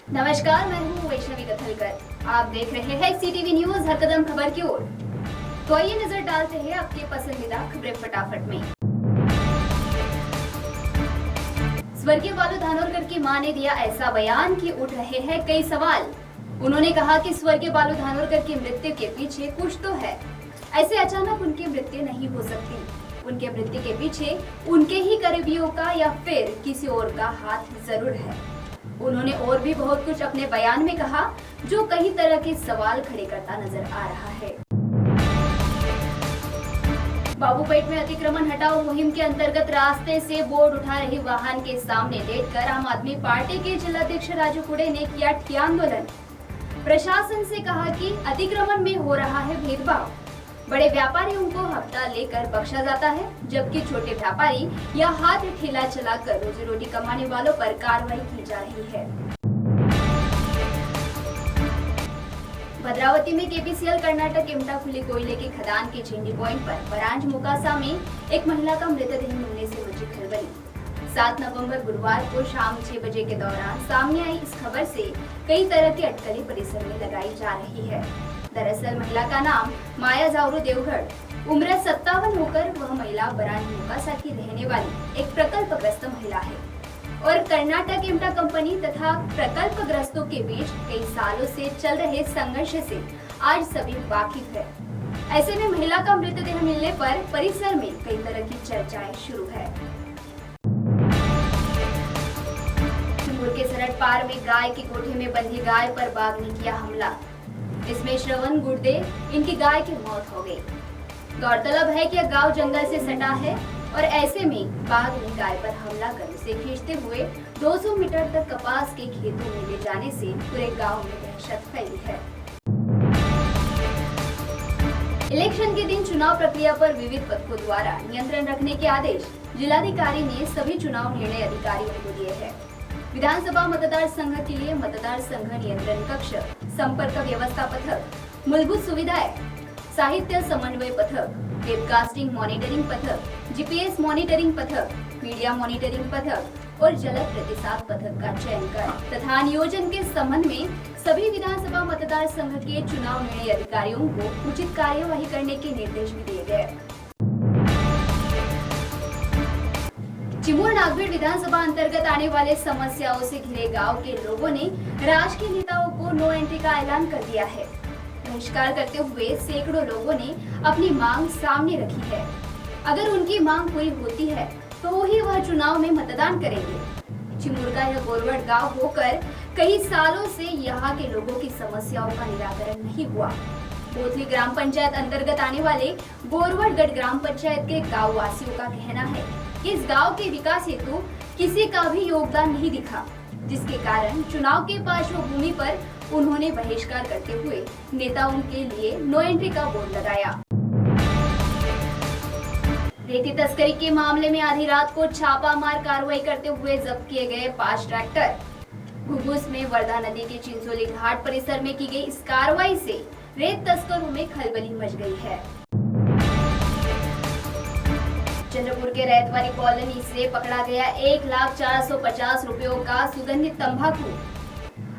नमस्कार, मैं हूँ वैष्णवी कथलकर। आप देख रहे हैं सीटीवी न्यूज हर कदम खबर की ओर। तो आइए नजर डालते हैं आपके पसंदीदा खबरें फटाफट में। स्वर्गीय बालू धानोरकर की मां ने दिया ऐसा बयान कि उठ रहे हैं कई सवाल। उन्होंने कहा कि स्वर्गीय बालू धानोरकर की मृत्यु के पीछे कुछ तो है। ऐसे अचानक उनकी मृत्यु नहीं हो सकती। उनके मृत्यु के पीछे उनके ही करीबियों का या फिर किसी और का हाथ जरूर है। उन्होंने और भी बहुत कुछ अपने बयान में कहा जो कई तरह के सवाल खड़े करता नजर आ रहा है। बाबूपेट में अतिक्रमण हटाओ मुहिम के अंतर्गत रास्ते से बोर्ड उठा रही वाहन के सामने लेटकर आम आदमी पार्टी के जिलाध्यक्ष राजू कुड़े ने किया ठिया आंदोलन। प्रशासन से कहा कि अतिक्रमण में हो रहा है भेदभाव। बड़े व्यापारियों को हफ्ता लेकर बख्शा जाता है, जबकि छोटे व्यापारी या हाथ ठेला चलाकर रोजी रोटी कमाने वालों पर कार्रवाई की जा रही है। भद्रावती में केपीसीएल कर्नाटक इमटा खुली कोयले की खदान के चेंडी पॉइंट पर बरांज मुकासा में एक महिला का मृतदेह मिलने से मची खलबली। 7 नवंबर गुरुवार को शाम 6 बजे के दौरान सामने आई इस खबर से कई तरह की अटकलें परिसर में लगाई जा रही है। दरअसल महिला का नाम माया जावरू देवगढ़, उम्र 57 होकर वह महिला बरांज मुकासा की रहने वाली एक प्रकल्पग्रस्त महिला है और कर्नाटक इमटा कंपनी तथा प्रकल्पग्रस्तों के बीच कई सालों से चल रहे संघर्ष से आज सभी वाकिफ है। ऐसे में महिला का मृतदेह मिलने पर परिसर में कई तरह की चर्चाएं शुरू है। चिमूर के सरहद पार में गाय के कोठे में बंधी गाय पर बाघ ने किया हमला। इसमें श्रवण गुर्दे इनकी गाय की मौत हो गई। गौरतलब है कि यह गांव जंगल से सटा है और ऐसे में बाघ ने गाय पर हमला कर उसे खींचते हुए 200 मीटर तक कपास के खेतों में ले जाने से पूरे गांव में दहशत फैली है। इलेक्शन के दिन चुनाव प्रक्रिया पर विविध पक्षों द्वारा नियंत्रण रखने के आदेश जिलाधिकारी ने सभी चुनाव निर्णय अधिकारियों को दिए हैं। विधानसभा मतदार संघ के लिए मतदार संघ नियंत्रण कक्ष, संपर्क व्यवस्था पथक, मूलभूत सुविधाएं, साहित्य समन्वय पथक, वेबकास्टिंग मॉनिटरिंग पथक, जीपीएस मॉनिटरिंग पथक, मीडिया मॉनिटरिंग पथक और जल प्रतिसाद पथक का चयन कर तथा नियोजन के संबंध में सभी विधानसभा मतदार संघ के चुनाव निर्णय अधिकारियों को उचित कार्यवाही करने के निर्देश भी दिए गए। चिमूर नागभीड़ विधानसभा अंतर्गत आने वाले समस्याओं से घिरे गांव के लोगों ने राजकीय नेताओं को नो एंट्री का ऐलान कर दिया है। बहिष्कार करते हुए सैकड़ों लोगों ने अपनी मांग सामने रखी है। अगर उनकी मांग पूरी होती है तो ही वह चुनाव में मतदान करेंगे। चिमूर का यह गोरवड़ गाँव होकर कई सालों से यहाँ के लोगों की समस्याओं का निराकरण नहीं हुआ। बोथली ग्राम पंचायत अंतर्गत आने वाले गोरवड़गढ़ ग्राम पंचायत के गाँव वासियों का कहना है कि इस गांव के विकास हेतु किसी का भी योगदान नहीं दिखा, जिसके कारण चुनाव के पार्श्वभूमि पर उन्होंने बहिष्कार करते हुए नेताओं के लिए नो एंट्री का बोर्ड लगाया। रेती तस्करी के मामले में आधी रात को छापामार कार्रवाई करते हुए जब्त किए गए 5 ट्रैक्टर। घुघुस में वर्धा नदी के चिंचोली घाट परिसर में की गई इस कार्रवाई से रेत तस्करों में खलबली मच गई है। चंद्रपुर के रैतवारी कॉलोनी से पकड़ा गया 1,450,000 रुपयों का सुगंधित तंबाकू।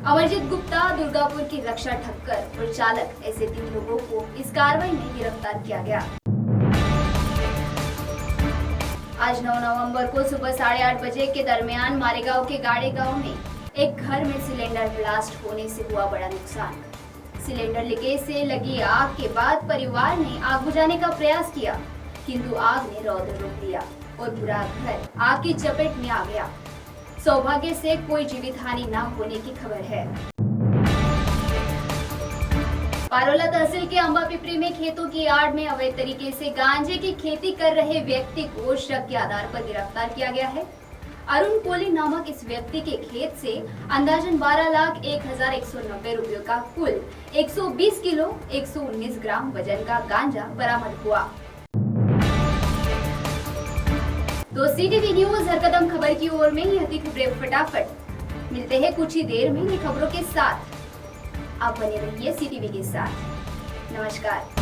अमरजीत गुप्ता, दुर्गापुर की रक्षा ठक्कर और चालक ऐसे 3 लोगों को इस कार्रवाई में गिरफ्तार किया गया। आज 9 नवंबर को सुबह 8:30 बजे के दरमियान मारेगांव के गाड़े गांव में एक घर में सिलेंडर ब्लास्ट होने से हुआ बड़ा नुकसान। सिलेंडर लीकेज से लगी आग के बाद परिवार ने आग बुझाने का प्रयास किया, किंतु आग ने रौद्र रूप लिया और पूरा घर आग की चपेट में आ गया। सौभाग्य से कोई जीवित हानि न होने की खबर है। पारोला तहसील के अंबा पिपरी में खेतों की आड़ में अवैध तरीके से गांजे की खेती कर रहे व्यक्ति को शक के आधार पर गिरफ्तार किया गया है। अरुण कोली नामक इस व्यक्ति के खेत से अंदाजन 12,01,190 रुपयों का कुल 120 किलो 119 ग्राम वजन का गांजा बरामद हुआ। तो सीटीवी न्यूज हर कदम खबर की ओर में यह थी खबरें फटाफट। मिलते हैं कुछ ही देर में नई खबरों के साथ। आप बने रहिए सीटीवी के साथ। नमस्कार।